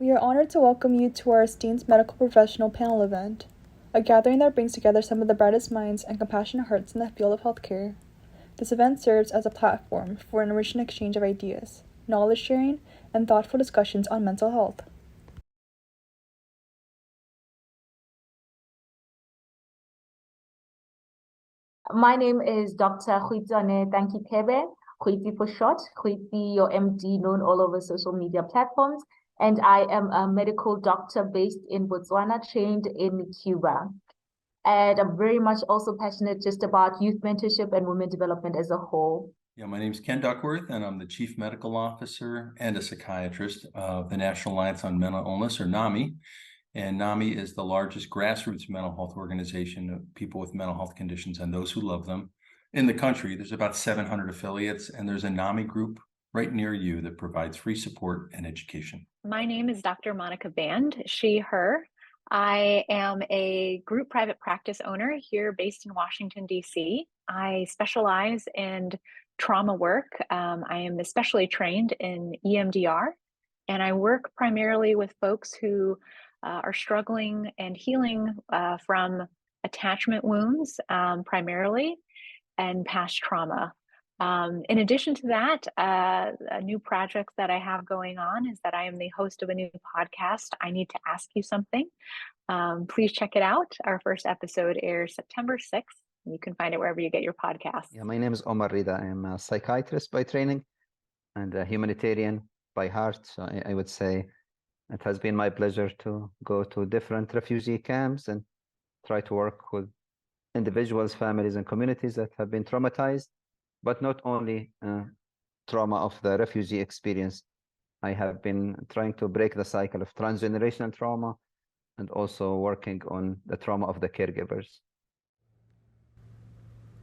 We are honored to welcome you to our esteemed medical professional panel event, a gathering that brings together some of the brightest minds and compassionate hearts in the field of healthcare. This event serves as a platform for an enriching exchange of ideas, knowledge sharing, and thoughtful discussions on mental health. My name is Dr. Goitseone Tanki Thebe, Goitse for short, Goitse, your MD, known all over social media platforms. And I am a medical doctor based in Botswana, trained in Cuba. And I'm very much also passionate just about youth mentorship and women development as a whole. Yeah, my name is Ken Duckworth, and I'm the Chief Medical Officer and a psychiatrist of the National Alliance on Mental Illness, or NAMI. And NAMI is the largest grassroots mental health organization of people with mental health conditions and those who love them in the country. There's about 700 affiliates, and there's a NAMI group right near you that provides free support and education. My name is Dr. Monica Band, she, her. I am a group private practice owner here based in Washington, D.C. I specialize in trauma work. I am especially trained in EMDR, and I work primarily with folks who are struggling and healing from attachment wounds primarily and past trauma. In addition to that, a new project that I have going on is that I am the host of a new podcast, I Need to Ask You Something. Please check it out. Our first episode airs September 6th. You can find it wherever you get your podcasts. Yeah, my name is Omar Reda. I am a psychiatrist by training and a humanitarian by heart. So I would say it has been my pleasure to go to different refugee camps and try to work with individuals, families, and communities that have been traumatized, but not only trauma of the refugee experience. I have been trying to break the cycle of transgenerational trauma and also working on the trauma of the caregivers.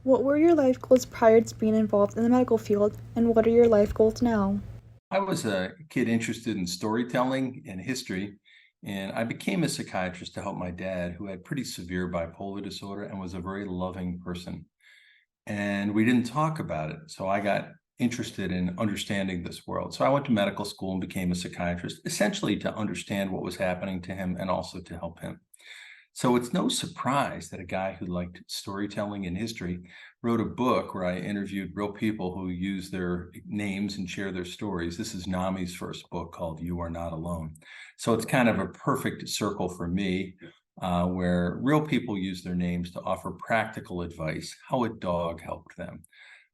What were your life goals prior to being involved in the medical field, and what are your life goals now? I was a kid interested in storytelling and history, and I became a psychiatrist to help my dad, who had pretty severe bipolar disorder and was a very loving person. And we didn't talk about it, so I got interested in understanding this world. So I went to medical school and became a psychiatrist, essentially to understand what was happening to him and also to help him. So it's no surprise that a guy who liked storytelling and history wrote a book where I interviewed real people who use their names and share their stories. This is NAMI's first book, called You Are Not Alone. So it's kind of a perfect circle for me, where real people use their names to offer practical advice, how a dog helped them,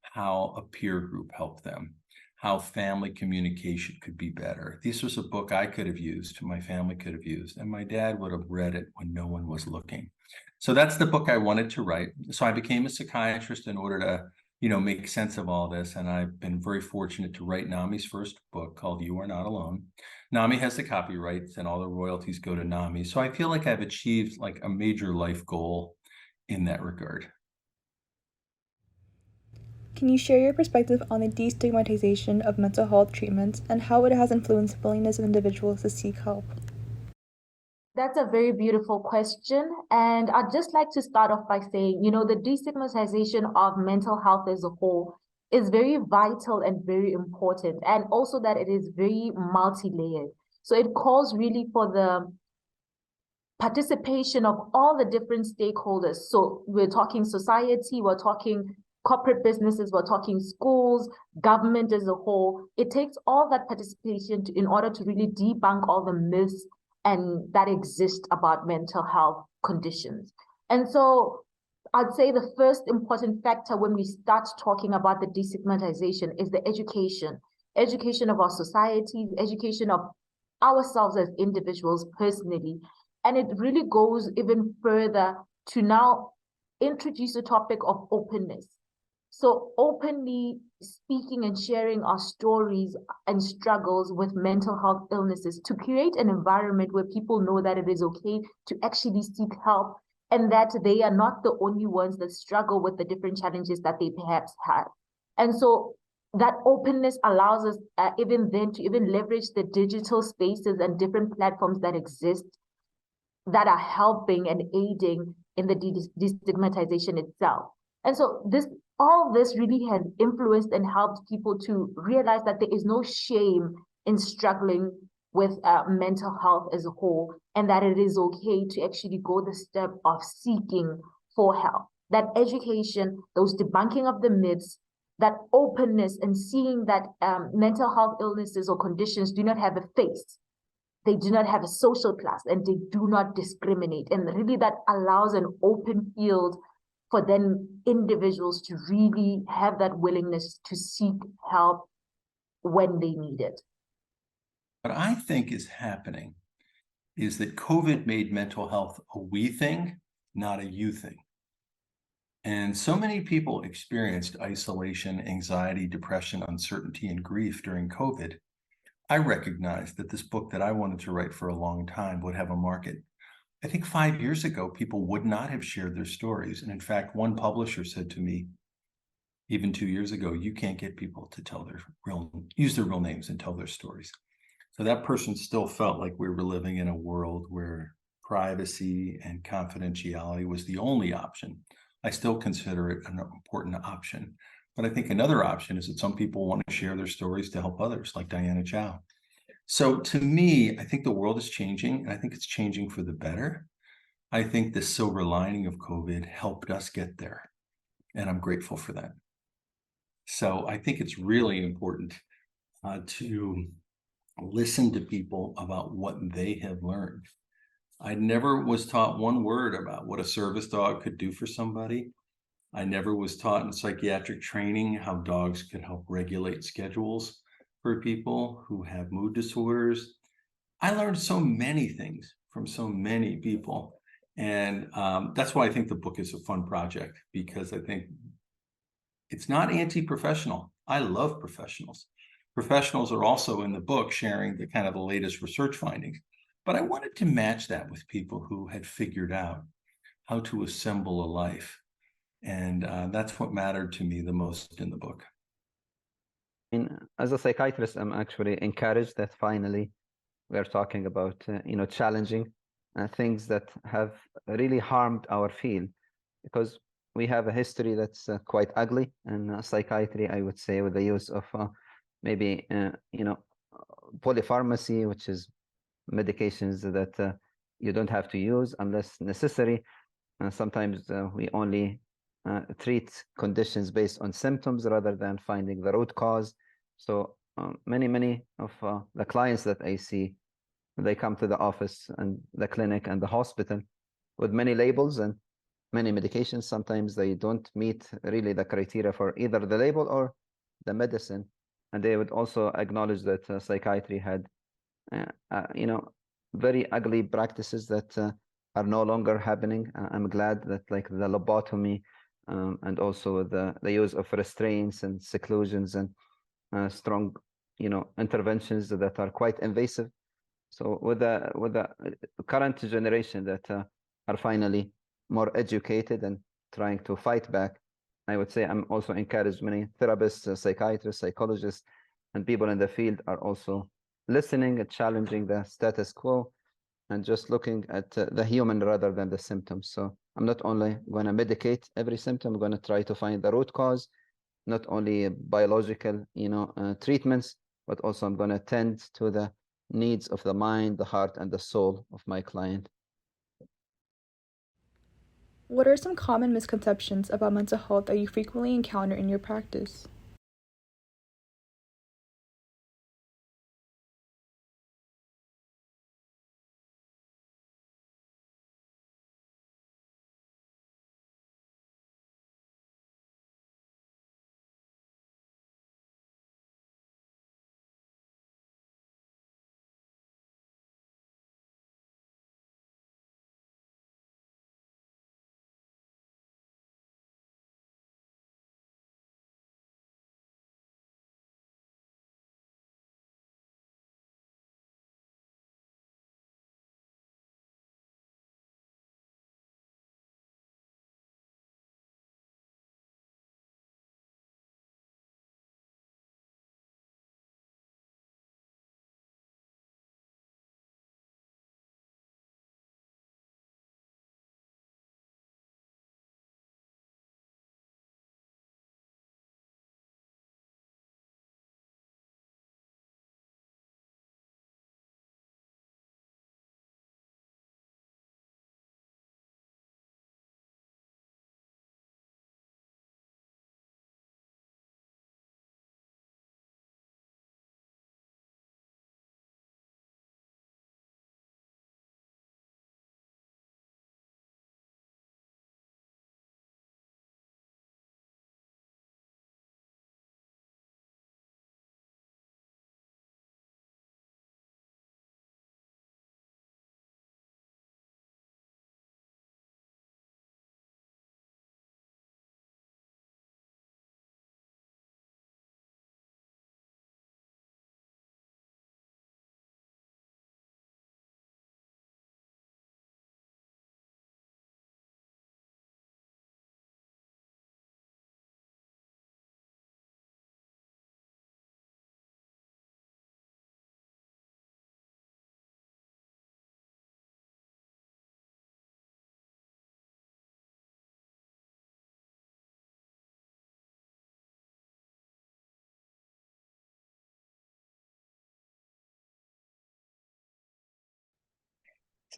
how a peer group helped them, how family communication could be better. This was a book I could have used, my family could have used, and my dad would have read it when no one was looking. So that's the book I wanted to write. So I became a psychiatrist in order to, make sense of all this. And I've been very fortunate to write NAMI's first book, called You Are Not Alone. NAMI has the copyrights and all the royalties go to NAMI. So I feel like I've achieved like a major life goal in that regard. Can you share your perspective on the destigmatization of mental health treatments and how it has influenced willingness of individuals to seek help? That's a very beautiful question. And I'd just like to start off by saying, the destigmatization of mental health as a whole is very vital and very important. And also that it is very multi-layered. So it calls really for the participation of all the different stakeholders. So we're talking society, we're talking corporate businesses, we're talking schools, government as a whole. It takes all that participation in order to really debunk all the myths and that exist about mental health conditions. And so I'd say the first important factor when we start talking about the destigmatization is the education of our society, education of ourselves as individuals personally. And it really goes even further to now introduce the topic of openness. So openly speaking and sharing our stories and struggles with mental health illnesses to create an environment where people know that it is okay to actually seek help and that they are not the only ones that struggle with the different challenges that they perhaps have. And so that openness allows us even then to even leverage the digital spaces and different platforms that exist that are helping and aiding in the destigmatization itself. And so all this really has influenced and helped people to realize that there is no shame in struggling with mental health as a whole, and that it is okay to actually go the step of seeking for help. That education, those debunking of the myths, that openness and seeing that mental health illnesses or conditions do not have a face, they do not have a social class, and they do not discriminate. And really that allows an open field for then individuals to really have that willingness to seek help when they need it. What I think is happening is that COVID made mental health a we thing, not a you thing. And so many people experienced isolation, anxiety, depression, uncertainty, and grief during COVID. I recognized that this book that I wanted to write for a long time would have a market. I think 5 years ago, people would not have shared their stories. And in fact, one publisher said to me, even 2 years ago, you can't get people to use their real names and tell their stories. So that person still felt like we were living in a world where privacy and confidentiality was the only option. I still consider it an important option. But I think another option is that some people want to share their stories to help others, like Diana Chow. So to me, I think the world is changing, and I think it's changing for the better. I think the silver lining of COVID helped us get there, and I'm grateful for that. So I think it's really important to listen to people about what they have learned. I never was taught one word about what a service dog could do for somebody. I never was taught in psychiatric training how dogs could help regulate schedules for people who have mood disorders. I learned so many things from so many people. And that's why I think the book is a fun project, because I think it's not anti-professional. I love professionals. Professionals are also in the book sharing the kind of the latest research findings. But I wanted to match that with people who had figured out how to assemble a life. And that's what mattered to me the most in the book. As a psychiatrist, I'm actually encouraged that finally we are talking about, challenging things that have really harmed our field, because we have a history that's quite ugly in psychiatry, I would say, with the use of maybe, polypharmacy, which is medications that you don't have to use unless necessary. Sometimes we only treat conditions based on symptoms rather than finding the root cause. So many of the clients that I see, they come to the office and the clinic and the hospital with many labels and many medications. Sometimes they don't meet really the criteria for either the label or the medicine. And they would also acknowledge that psychiatry had, very ugly practices that are no longer happening. I'm glad that like the lobotomy and also the use of restraints and seclusions and strong, interventions that are quite invasive. So with the current generation that are finally more educated and trying to fight back, I would say I'm also encouraged. Many therapists, psychiatrists, psychologists, and people in the field are also listening and challenging the status quo and just looking at the human rather than the symptoms. So I'm not only going to medicate every symptom, I'm going to try to find the root cause, not only biological, treatments, but also I'm going to tend to the needs of the mind, the heart, and the soul of my client. What are some common misconceptions about mental health that you frequently encounter in your practice?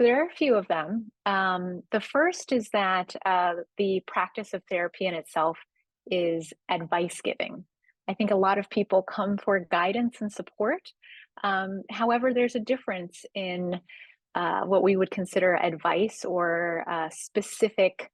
So there are a few of them. The first is that the practice of therapy in itself is advice giving. I think a lot of people come for guidance and support. However, there's a difference in what we would consider advice or specific,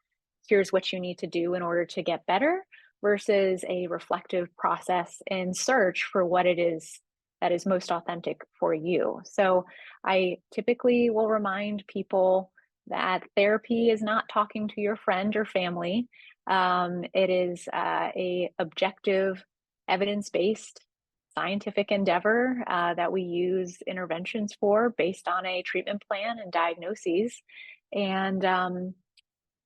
here's what you need to do in order to get better, versus a reflective process and search for what it is that is most authentic for you. So I typically will remind people that therapy is not talking to your friend or family. It is a objective, evidence-based scientific endeavor that we use interventions for based on a treatment plan and diagnoses. And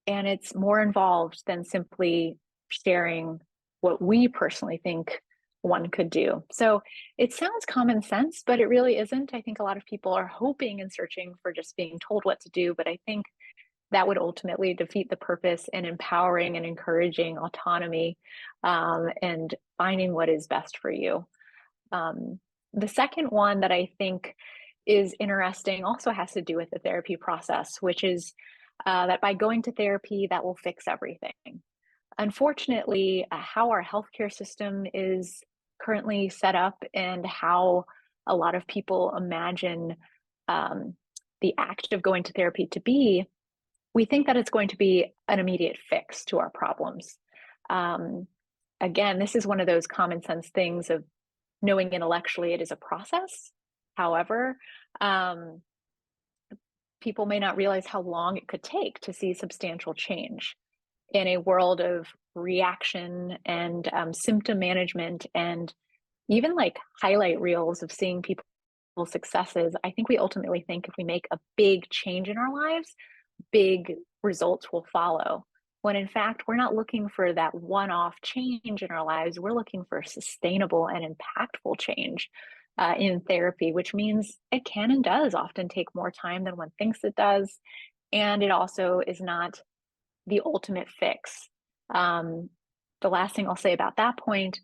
it's more involved than simply sharing what we personally think one could do. So it sounds common sense, but it really isn't. I think a lot of people are hoping and searching for just being told what to do, but I think that would ultimately defeat the purpose in empowering and encouraging autonomy and finding what is best for you. The second one that I think is interesting also has to do with the therapy process, which is that by going to therapy, that will fix everything. Unfortunately, how our healthcare system is currently set up and how a lot of people imagine the act of going to therapy to be, we think that it's going to be an immediate fix to our problems. Again, this is one of those common sense things of knowing intellectually it is a process. However, people may not realize how long it could take to see substantial change in a world of reaction and symptom management, and even like highlight reels of seeing people's successes. I think we ultimately think if we make a big change in our lives, big results will follow. When in fact, we're not looking for that one-off change in our lives. We're looking for sustainable and impactful change in therapy, which means it can and does often take more time than one thinks it does. And it also is not the ultimate fix. The last thing I'll say about that point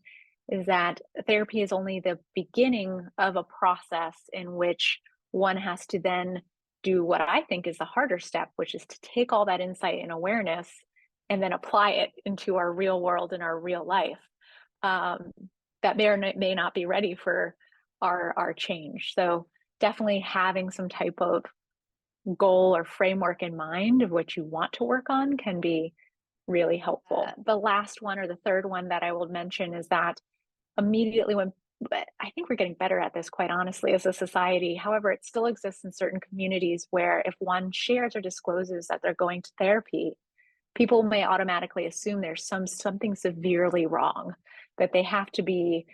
is that therapy is only the beginning of a process in which one has to then do what I think is the harder step, which is to take all that insight and awareness and then apply it into our real world and our real life. That may or may not be ready for our change. So definitely having some type of goal or framework in mind of what you want to work on can be really helpful. The last one, or the third one that I will mention, is that immediately when, I think we're getting better at this, quite honestly, as a society. However, it still exists in certain communities where if one shares or discloses that they're going to therapy, people may automatically assume there's something severely wrong, that they have to be,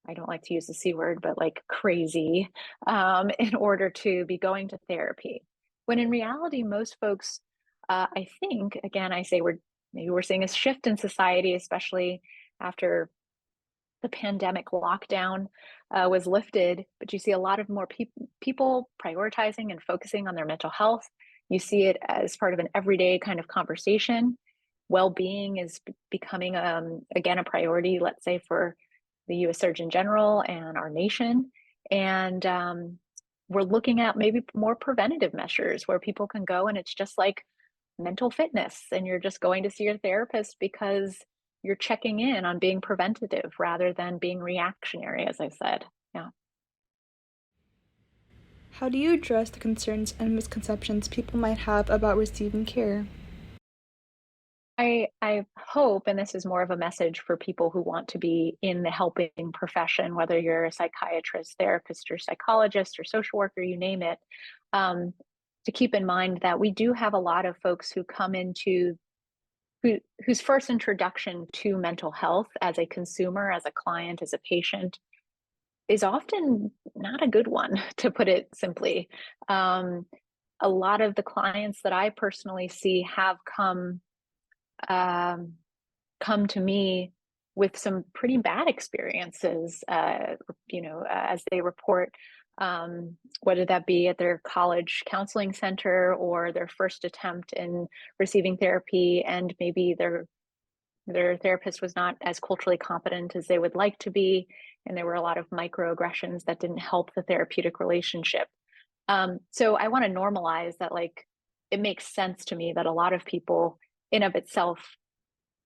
I don't like to use the C word, but like crazy in order to be going to therapy. When in reality, most folks, I think, again, I say maybe we're seeing a shift in society, especially after the pandemic lockdown was lifted, but you see a lot of more people prioritizing and focusing on their mental health. You see it as part of an everyday kind of conversation. Well-being is becoming, again, a priority, let's say, for the U.S. Surgeon General and our nation. And we're looking at maybe more preventative measures where people can go and it's just like mental fitness, and you're just going to see your therapist because you're checking in on being preventative rather than being reactionary, as I said. Yeah. How do you address the concerns and misconceptions people might have about receiving care? I hope, and this is more of a message for people who want to be in the helping profession, whether you're a psychiatrist, therapist, or psychologist, or social worker, you name it, to keep in mind that we do have a lot of folks who come into whose first introduction to mental health as a consumer, as a client, as a patient, is often not a good one, to put it simply. A lot of the clients that I personally see have come to me with some pretty bad experiences, as they report, whether that be at their college counseling center or their first attempt in receiving therapy, and maybe their therapist was not as culturally competent as they would like to be, and there were a lot of microaggressions that didn't help the therapeutic relationship. So I want to normalize that, like, it makes sense to me that a lot of people in of itself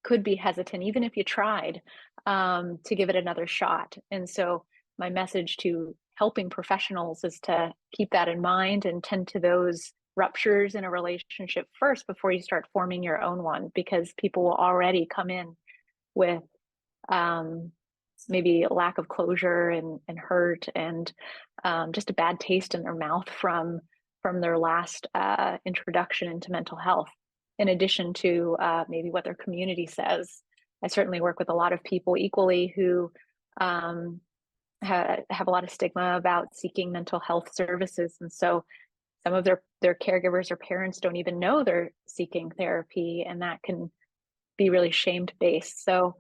could be hesitant, even if you tried, to give it another shot. And so my message to helping professionals is to keep that in mind and tend to those ruptures in a relationship first before you start forming your own one, because people will already come in with maybe a lack of closure and hurt and just a bad taste in their mouth from their last introduction into mental health, in addition to maybe what their community says. I certainly work with a lot of people equally who have a lot of stigma about seeking mental health services, and so some of their caregivers or parents don't even know they're seeking therapy, and that can be really shamed based. So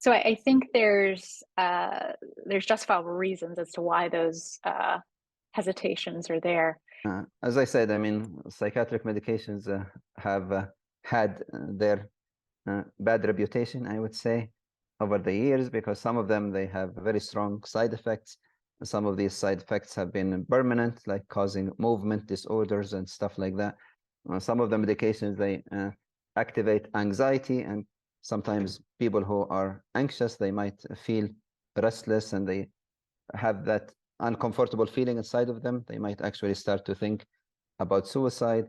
so I think there's justifiable reasons as to why those hesitations are there. As I said, I mean, psychiatric medications have had their bad reputation, I would say, over the years, because some of them, they have very strong side effects. Some of these side effects have been permanent, like causing movement disorders and stuff like that. Some of the medications, they activate anxiety, and sometimes people who are anxious, they might feel restless and they have that uncomfortable feeling inside of them. They might actually start to think about suicide.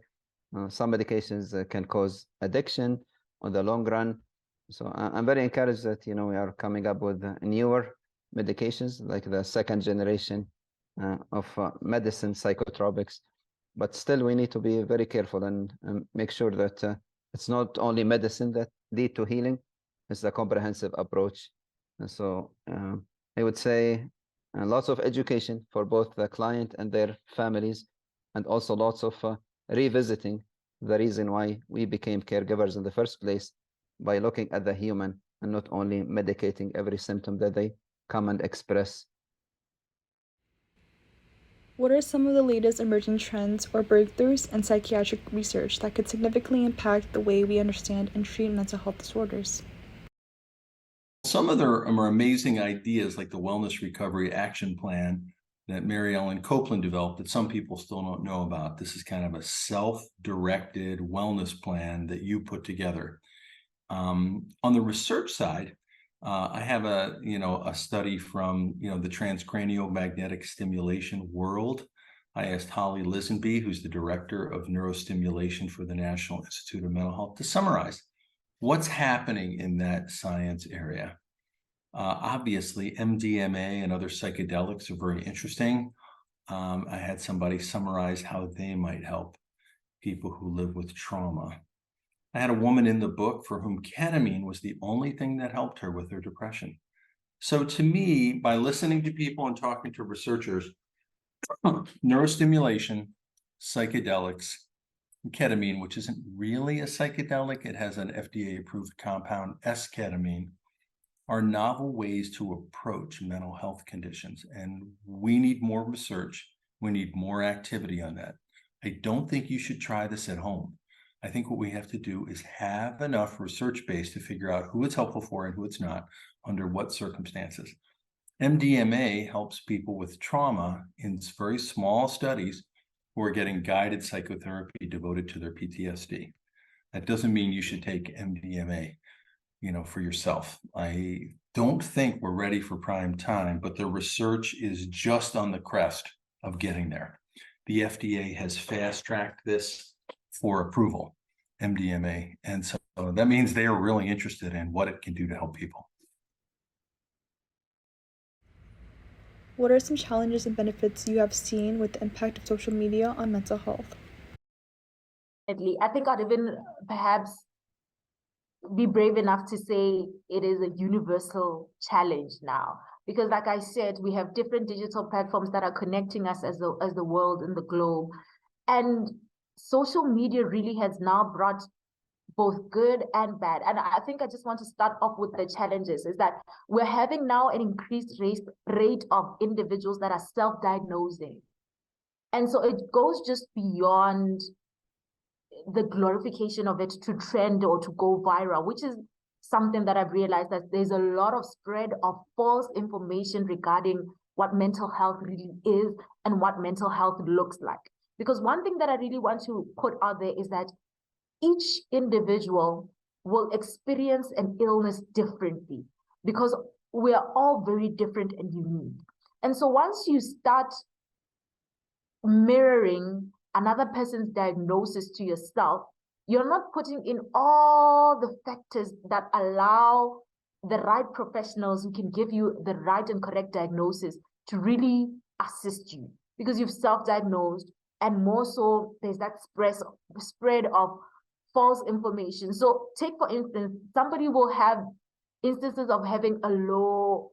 Some medications can cause addiction on the long run. So I'm very encouraged that, you know, we are coming up with newer medications like the second generation of medicine, psychotropics. But still, we need to be very careful and make sure that it's not only medicine that lead to healing. It's a comprehensive approach. And so I would say lots of education for both the client and their families, and also lots of revisiting the reason why we became caregivers in the first place, by looking at the human and not only medicating every symptom that they come and express. What are some of the latest emerging trends or breakthroughs in psychiatric research that could significantly impact the way we understand and treat mental health disorders? Some of them are amazing ideas, like the Wellness Recovery Action Plan that Mary Ellen Copeland developed, that some people still don't know about. This is kind of a self-directed wellness plan that you put together. On the research side, I have a study from the transcranial magnetic stimulation world. I asked Holly Lisenby, who's the director of neurostimulation for the National Institute of Mental Health, to summarize what's happening in that science area. Obviously, MDMA and other psychedelics are very interesting. I had somebody summarize how they might help people who live with trauma. I had a woman in the book for whom ketamine was the only thing that helped her with her depression. So to me, by listening to people and talking to researchers, neurostimulation, psychedelics, ketamine, which isn't really a psychedelic, it has an FDA-approved compound, S-ketamine, are novel ways to approach mental health conditions. And we need more research. We need more activity on that. I don't think you should try this at home. I think what we have to do is have enough research base to figure out who it's helpful for and who it's not, under what circumstances. MDMA helps people with trauma in very small studies who are getting guided psychotherapy devoted to their PTSD. That doesn't mean you should take MDMA, for yourself. I don't think we're ready for prime time, but the research is just on the crest of getting there. The FDA has fast-tracked this for approval, MDMA, and so that means they are really interested in what it can do to help people. What are some challenges and benefits you have seen with the impact of social media on mental health? I think I'd even perhaps be brave enough to say it is a universal challenge now. Because like I said, we have different digital platforms that are connecting us as the world and the globe. And social media really has now brought both good and bad. And I think I just want to start off with the challenges, is that we're having now an increased rate of individuals that are self-diagnosing. And so it goes just beyond the glorification of it to trend or to go viral, which is something that I've realized, that there's a lot of spread of false information regarding what mental health really is and what mental health looks like. Because one thing that I really want to put out there is that each individual will experience an illness differently because we are all very different and unique. And so once you start mirroring another person's diagnosis to yourself, you're not putting in all the factors that allow the right professionals who can give you the right and correct diagnosis to really assist you, because you've self-diagnosed, and more so there's that spread of false information. So take, for instance, somebody will have instances of having a low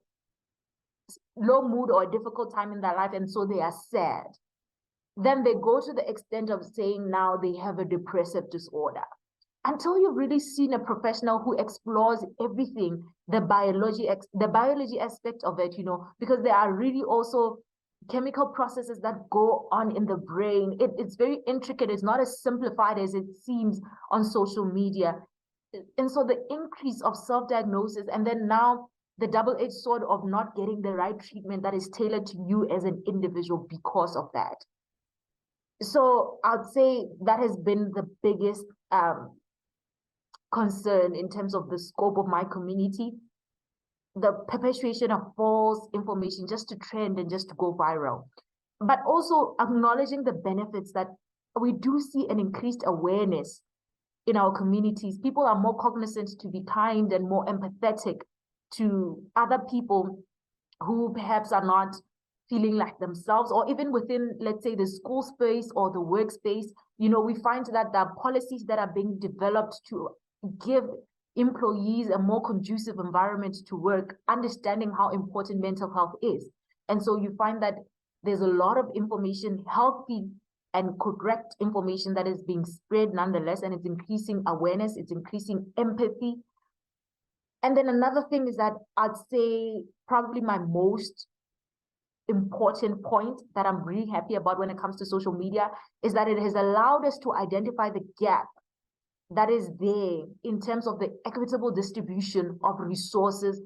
mood or a difficult time in their life, and so they are sad. Then they go to the extent of saying now they have a depressive disorder. Until you've really seen a professional who explores everything, the biology aspect of it, because there are really also chemical processes that go on in the brain. It's very intricate. It's not as simplified as it seems on social media. And so the increase of self-diagnosis, and then now the double-edged sword of not getting the right treatment that is tailored to you as an individual because of that. So I'd say that has been the biggest concern in terms of the scope of my community, the perpetuation of false information just to trend and just to go viral, but also acknowledging the benefits that we do see an increased awareness in our communities. People are more cognizant to be kind and more empathetic to other people who perhaps are not feeling like themselves, or even within, let's say, the school space or the workspace. We find that there are policies that are being developed to give employees a more conducive environment to work, understanding how important mental health is. And so you find that there's a lot of information, healthy and correct information, that is being spread nonetheless, and it's increasing awareness, it's increasing empathy. And then another thing is that I'd say probably my most important point that I'm really happy about when it comes to social media is that it has allowed us to identify the gap that is there in terms of the equitable distribution of resources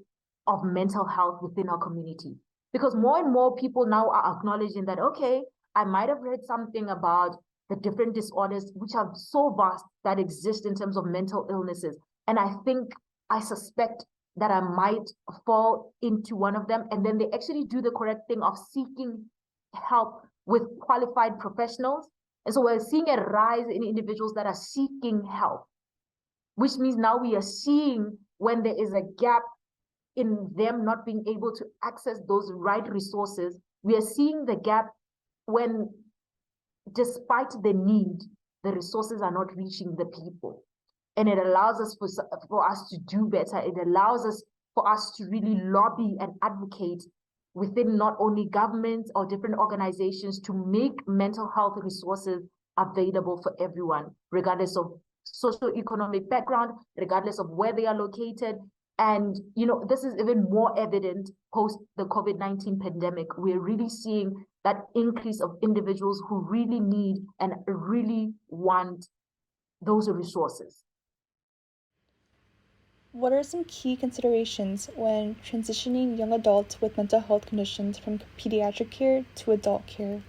of mental health within our community. Because more and more people now are acknowledging that, okay, I might have read something about the different disorders which are so vast that exist in terms of mental illnesses. And I suspect that I might fall into one of them. And then they actually do the correct thing of seeking help with qualified professionals. And so we're seeing a rise in individuals that are seeking help, which means now we are seeing when there is a gap in them not being able to access those right resources. We are seeing the gap when, despite the need, the resources are not reaching the people. And it allows us for us to do better. It allows us for us to really lobby and advocate within not only governments or different organizations to make mental health resources available for everyone, regardless of socioeconomic background, regardless of where they are located. And, this is even more evident post the COVID-19 pandemic. We're really seeing that increase of individuals who really need and really want those resources. What are some key considerations when transitioning young adults with mental health conditions from pediatric care to adult care?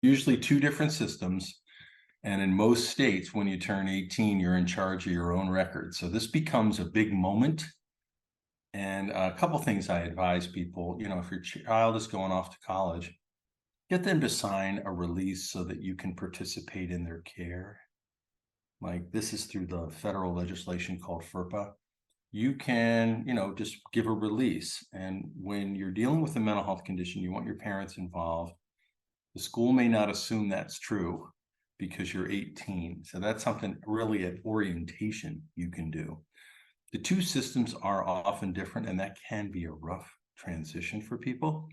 Usually two different systems. And in most states, when you turn 18, you're in charge of your own record. So this becomes a big moment. And a couple things I advise people, if your child is going off to college, get them to sign a release so that you can participate in their care. Like, this is through the federal legislation called FERPA. You can, just give a release. And when you're dealing with a mental health condition, you want your parents involved. The school may not assume that's true because you're 18. So that's something really at orientation you can do. The two systems are often different, and that can be a rough transition for people.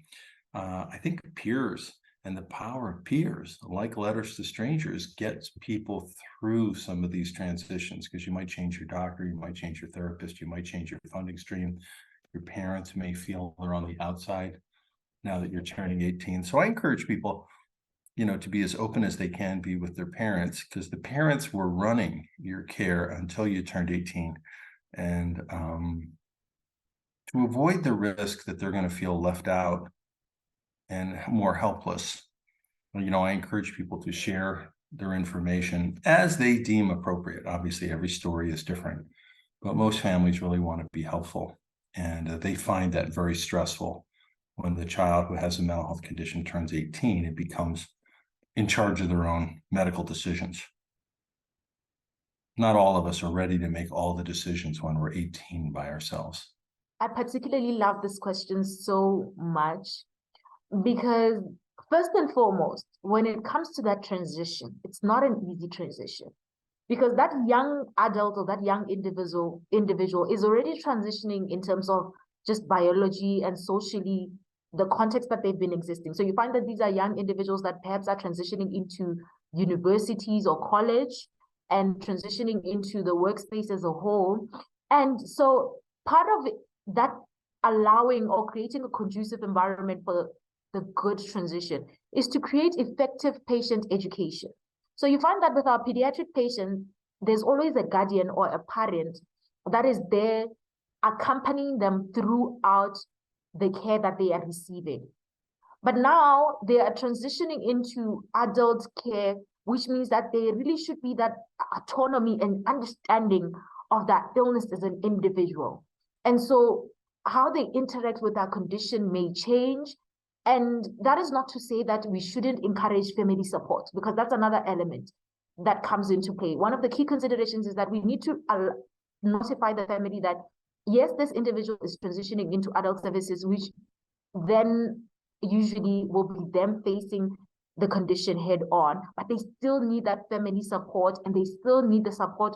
I think peers and the power of peers, like letters to strangers, gets people through some of these transitions, because you might change your doctor, you might change your therapist, you might change your funding stream. Your parents may feel they're on the outside now that you're turning 18. So I encourage people, to be as open as they can be with their parents, because the parents were running your care until you turned 18. And to avoid the risk that they're going to feel left out and more helpless. I encourage people to share their information as they deem appropriate. Obviously, every story is different, but most families really want to be helpful, and they find that very stressful when the child who has a mental health condition turns 18 and becomes in charge of their own medical decisions. Not all of us are ready to make all the decisions when we're 18 by ourselves. I particularly love this question so much because first and foremost, when it comes to that transition, it's not an easy transition because that young adult or that young individual is already transitioning in terms of just biology and socially the context that they've been existing. So you find that these are young individuals that perhaps are transitioning into universities or college and transitioning into the workspace as a whole. And so part of that allowing or creating a conducive environment for the good transition is to create effective patient education. So you find that with our pediatric patients, there's always a guardian or a parent that is there accompanying them throughout the care that they are receiving. But now they are transitioning into adult care, which means that there really should be that autonomy and understanding of that illness as an individual. And so how they interact with that condition may change. And that is not to say that we shouldn't encourage family support, because that's another element that comes into play. One of the key considerations is that we need to notify the family that, yes, this individual is transitioning into adult services, which then usually will be them facing the condition head on, but they still need that family support and they still need the support,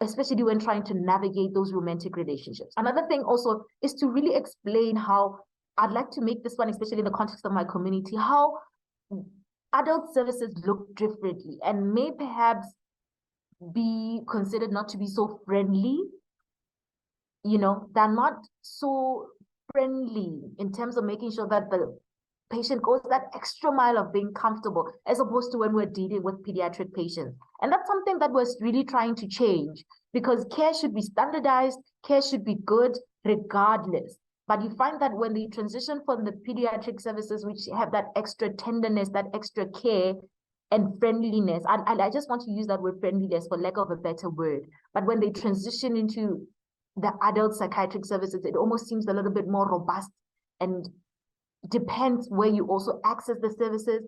especially when trying to navigate those romantic relationships. Another thing also is to really explain how, I'd like to make this one, especially in the context of my community, how adult services look differently and may perhaps be considered not to be so friendly. They're not so friendly in terms of making sure that the patient goes that extra mile of being comfortable, as opposed to when we're dealing with pediatric patients. And that's something that we're really trying to change, because care should be standardized, care should be good regardless. But you find that when they transition from the pediatric services, which have that extra tenderness, that extra care and friendliness, I just want to use that word friendliness for lack of a better word, but when they transition into the adult psychiatric services, it almost seems a little bit more robust, and depends where you also access the services.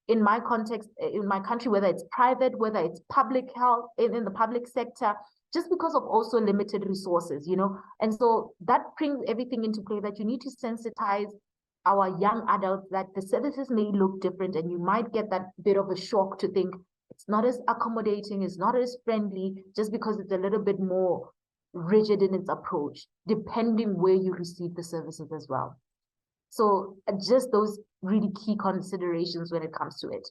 In my context, in my country, whether it's private, whether it's public health, in the public sector, just because of also limited resources, And so that brings everything into play, that you need to sensitize our young adults that the services may look different, and you might get that bit of a shock to think it's not as accommodating, it's not as friendly, just because it's a little bit more rigid in its approach, depending where you receive the services as well. So just those really key considerations when it comes to it.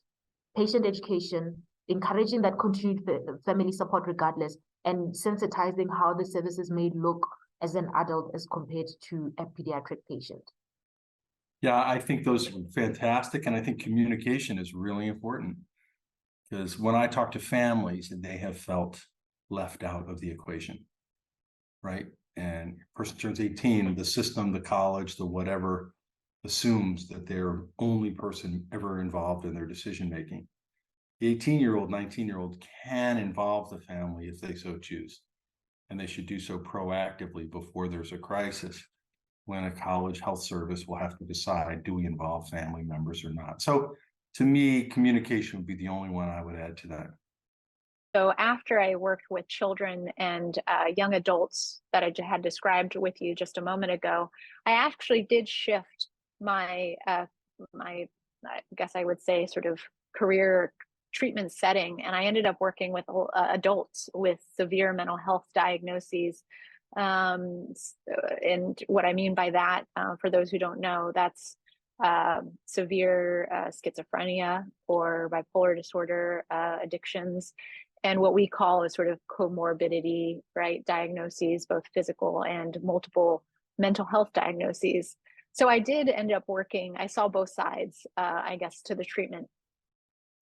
Patient education, encouraging that continued family support regardless, and sensitizing how the services may look as an adult as compared to a pediatric patient. Yeah, I think those are fantastic. And I think communication is really important, because when I talk to families, they have felt left out of the equation, right? And person turns 18, the system, the college, the whatever, assumes that they're only person ever involved in their decision-making. The 18-year-old, 19-year-old can involve the family if they so choose. And they should do so proactively before there's a crisis, when a college health service will have to decide, do we involve family members or not? So to me, communication would be the only one I would add to that. So after I worked with children and young adults that I had described with you just a moment ago, I actually did shift my I guess I would say sort of career treatment setting, and I ended up working with adults with severe mental health diagnoses. And what I mean by that, for those who don't know, that's severe schizophrenia or bipolar disorder, addictions, and what we call a sort of comorbidity, right? Diagnoses, both physical and multiple mental health diagnoses. So I did end up working, I saw both sides, I guess, to the treatment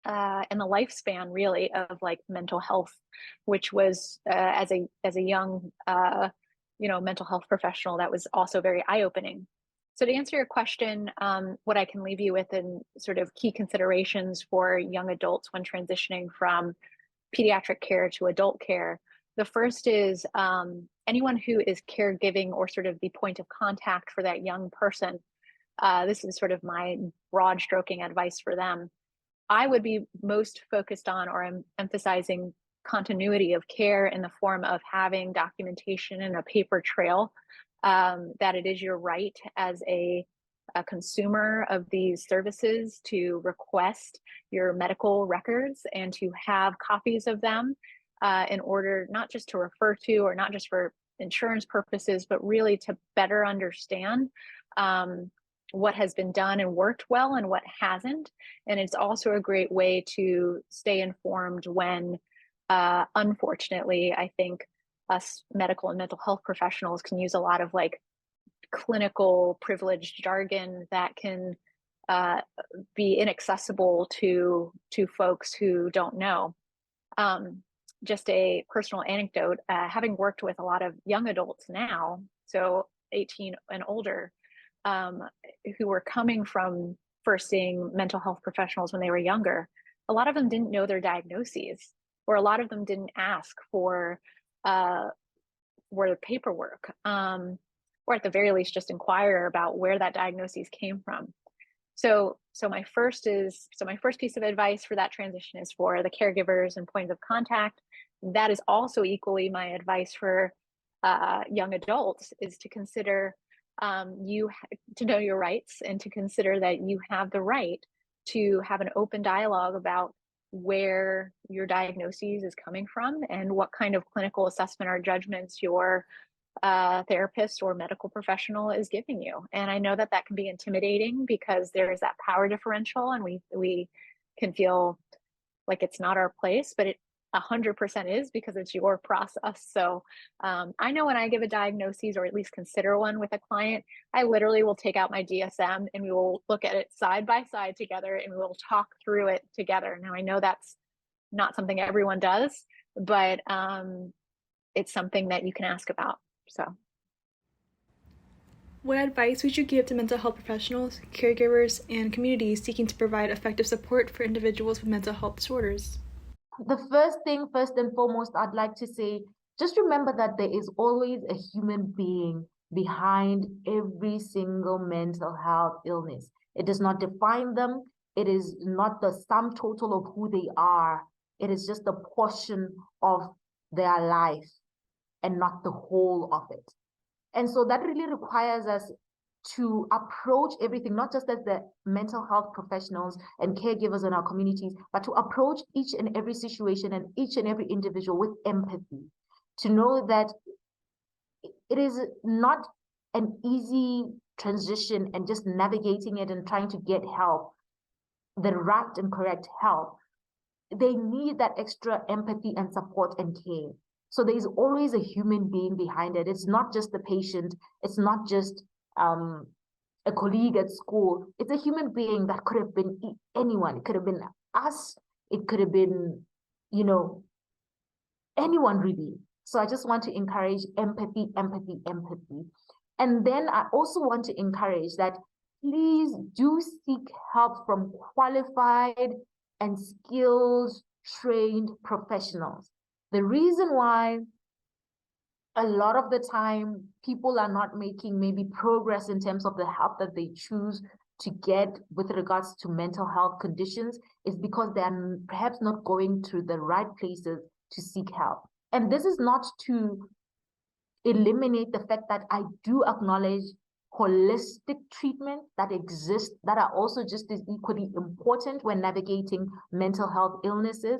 and the lifespan really of like mental health, which was as a young, mental health professional, that was also very eye-opening. So to answer your question, what I can leave you with in sort of key considerations for young adults when transitioning from pediatric care to adult care. The first is anyone who is caregiving or sort of the point of contact for that young person. This is sort of my broad stroking advice for them. I would be most focused on, or I'm emphasizing, continuity of care in the form of having documentation and a paper trail that it is your right as a consumer of these services to request your medical records and to have copies of them in order not just to refer to or not just for insurance purposes, but really to better understand what has been done and worked well and what hasn't. And it's also a great way to stay informed when, unfortunately, I think us medical and mental health professionals can use a lot of like clinical privileged jargon that can be inaccessible to folks who don't know. Just a personal anecdote, having worked with a lot of young adults now, so 18 and older, who were coming from first seeing mental health professionals when they were younger, a lot of them didn't know their diagnoses, or a lot of them didn't ask for their paperwork, or at the very least just inquire about where that diagnosis came from. So my first piece of advice for that transition is for the caregivers and points of contact. That is also equally my advice for young adults, is to consider to know your rights and to consider that you have the right to have an open dialogue about where your diagnosis is coming from and what kind of clinical assessment or judgments your therapist or medical professional is giving you. And I know that that can be intimidating because there is that power differential, and we can feel like it's not our place, but it 100% is, because it's your process. So I know when I give a diagnosis, or at least consider one with a client, I literally will take out my DSM and we will look at it side by side together and we will talk through it together. Now I know that's not something everyone does, but it's something that you can ask about. So what advice would you give to mental health professionals, caregivers, and communities seeking to provide effective support for individuals with mental health disorders? The first and foremost, I'd like to say, just remember that there is always a human being behind every single mental health illness. It does not define them. It is not the sum total of who they are. It is just a portion of their life and not the whole of it. And so that really requires us to approach everything, not just as the mental health professionals and caregivers in our communities, but to approach each and every situation and each and every individual with empathy, to know that it is not an easy transition and just navigating it and trying to get help, the right and correct help. They need that extra empathy and support and care. So there's always a human being behind it. It's not just the patient. It's not just a colleague at school. It's a human being that could have been anyone. It could have been us. It could have been, anyone really. So I just want to encourage empathy. And then I also want to encourage that please do seek help from qualified and skilled, trained professionals. The reason why a lot of the time people are not making maybe progress in terms of the help that they choose to get with regards to mental health conditions is because they're perhaps not going to the right places to seek help. And this is not to eliminate the fact that I do acknowledge holistic treatment that exists that are also just as equally important when navigating mental health illnesses.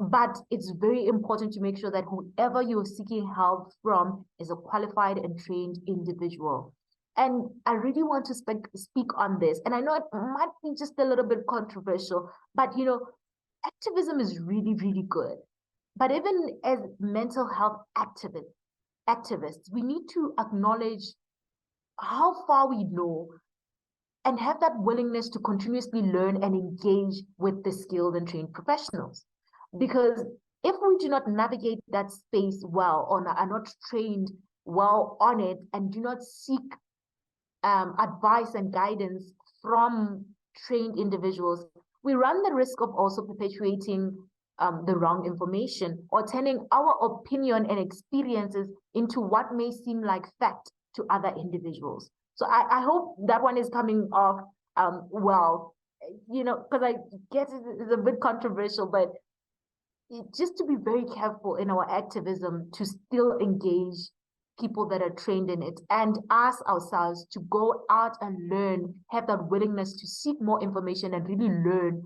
But it's very important to make sure that whoever you're seeking help from is a qualified and trained individual. And I really want to speak on this. And I know it might be just a little bit controversial, but activism is really, really good. But even as mental health activists, we need to acknowledge how far we know and have that willingness to continuously learn and engage with the skilled and trained professionals. Because if we do not navigate that space well, or are not trained well on it, and do not seek advice and guidance from trained individuals, we run the risk of also perpetuating the wrong information or turning our opinion and experiences into what may seem like fact to other individuals. So I hope that one is coming off well, because I guess it's a bit controversial, but just to be very careful in our activism to still engage people that are trained in it and ask ourselves to go out and learn, have that willingness to seek more information and really learn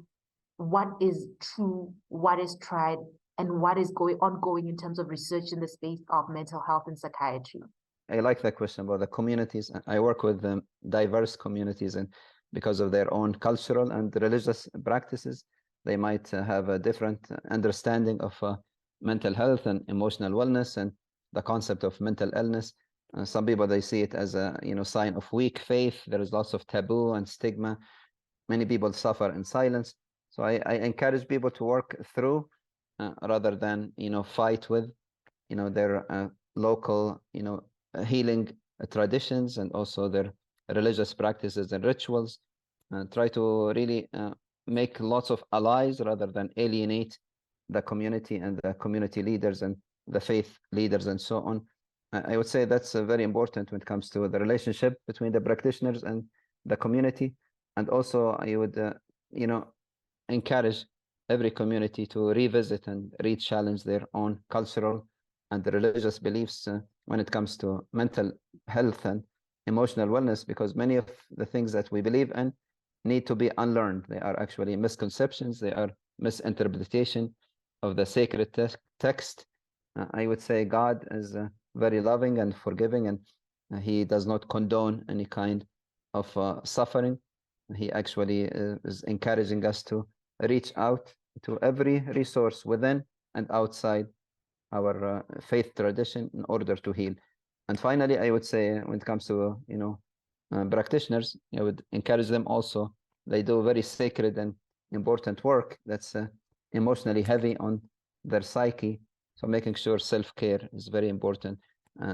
what is true, what is tried, and what is ongoing in terms of research in the space of mental health and psychiatry. I like that question about the communities. I work with diverse communities, and because of their own cultural and religious practices, they might have a different understanding of mental health and emotional wellness and the concept of mental illness. Some people, they see it as a sign of weak faith. There is lots of taboo and stigma. Many people suffer in silence. So I encourage people to work through rather than fight with their local healing traditions and also their religious practices and rituals. Try to really make lots of allies rather than alienate the community and the community leaders and the faith leaders and so on. I would say that's very important when it comes to the relationship between the practitioners and the community. And also I would, encourage every community to revisit and re-challenge their own cultural and religious beliefs when it comes to mental health and emotional wellness, because many of the things that we believe in need to be unlearned. They are actually misconceptions. They are misinterpretation of the sacred text. I would say God is very loving and forgiving, and he does not condone any kind of suffering. He actually is encouraging us to reach out to every resource within and outside our faith tradition in order to heal. And finally, I would say when it comes to practitioners, I would encourage them also. They do very sacred and important work that's emotionally heavy on their psyche. So making sure self-care is very important,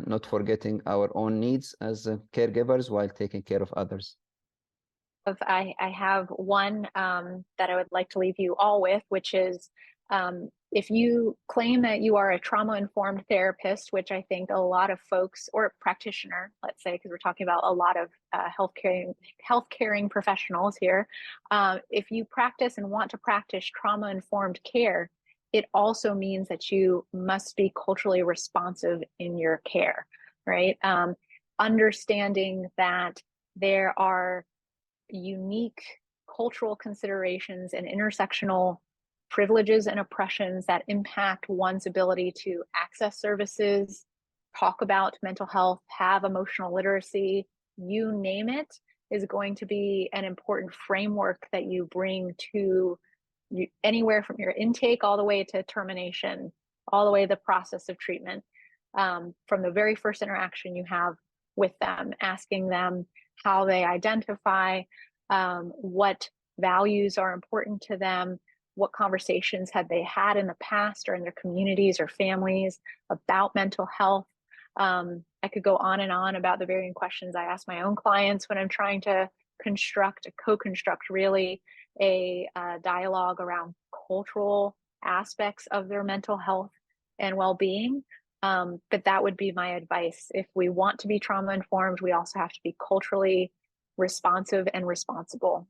not forgetting our own needs as caregivers while taking care of others. I have one that I would like to leave you all with, which is if you claim that you are a trauma-informed therapist, which I think a lot of folks, or practitioner, let's say, because we're talking about a lot of health-caring professionals here, if you practice and want to practice trauma-informed care, it also means that you must be culturally responsive in your care, right? Understanding that there are unique cultural considerations and intersectional privileges and oppressions that impact one's ability to access services, talk about mental health, have emotional literacy, you name it, is going to be an important framework that you bring to anywhere from your intake all the way to termination, all the way to the process of treatment. From the very first interaction you have with them, asking them how they identify, what values are important to them, what conversations had they had in the past or in their communities or families about mental health. I could go on and on about the varying questions I ask my own clients when I'm trying to co-construct really a dialogue around cultural aspects of their mental health and well-being. But that would be my advice. If we want to be trauma-informed, we also have to be culturally responsive and responsible.